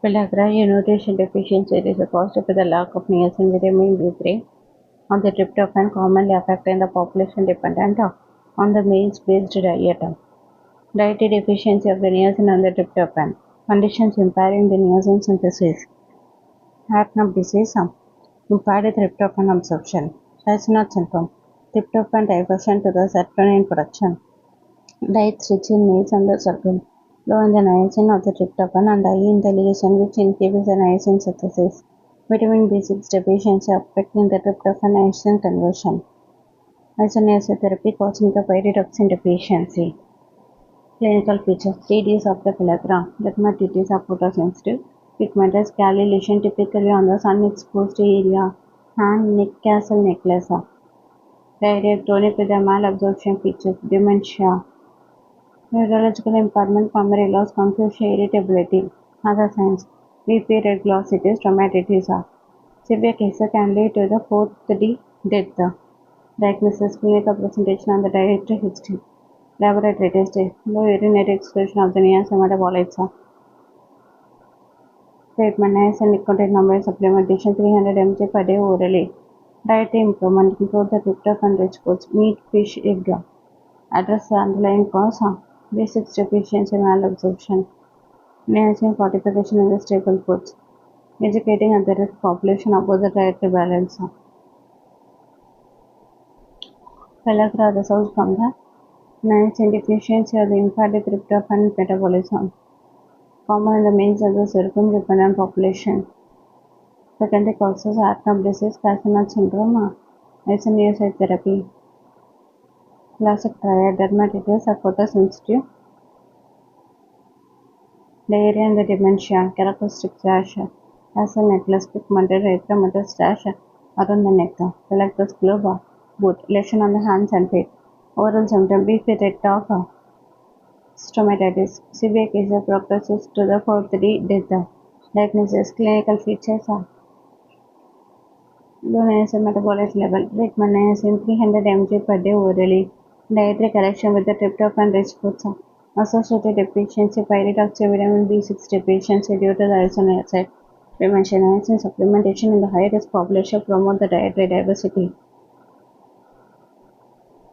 Pellagra nutrition deficiency is caused by the lack of niacin, vitamin B3, or the tryptophan commonly affecting the population dependent on the maize-based diet. Dietary deficiency of the niacin and the tryptophan. Conditions impairing the niacin synthesis. Hartnup disease, impaired tryptophan absorption. Schizonot syndrome. Tryptophan diversion to the serotonin production. Diets rich in maize and the sorghum. Low in the niacin of the tryptophan and high in the leucine, which inhibits the niacin synthesis. Vitamin B6 deficiency affecting the tryptophan-niacin conversion. Isoniazid therapy causing the pyridoxine deficiency. Clinical features: 3Ds of the pellagra. Dermatitis are photosensitive. Pigmented scaly lesion typically on the sun-exposed area. Hand, neck, castle necklace. Diarrhea chronic with the malabsorption features. Dementia. Neurological impairment, memory loss, confusion, irritability. Other signs: BP, red glossitis, stomatitis. Severe cases can lead to the fourth D death. Diagnosis, clinical presentation, and the dietary history. Laboratory test: low urinary excretion of the niacin metabolites. Treatment: niacin nicotine number supplementation 300 mg per day orally. Dietary improvement: improve the tryptophan-rich foods, meat, fish, egg. Address the underlying cause: B6 deficiency, malabsorption. Niacin fortification in the staple foods. Educating at the risk population about the dietary balance. Pellagra results from the niacin deficiency or the impaired tryptophan metabolism, common in the maize and the sorghum-dependent population. Secondary causes: Hartnup disease, Cassinat syndrome, isoniazid therapy. Classic triad: dermatitis are photosensitive, diarrhea and the dementia. Characteristic rash: castle necklace, pigmented erythematous rash around the neck. Pellagra's globe, boot, lesion on the hands and feet. Oral symptom: beefy red dog, stomatitis. Severe case progresses to the fourth D death. Diagnosis: clinical features: low niacin metabolic level. Treatment: niacin 300 mg per day orally. Dietary correction with the tryptophan-rich foods. Associated deficiency: pyridoxine, vitamin B6 deficiency due to the isoniazid. Prevention: niacin supplementation in the high-risk population promote the dietary diversity.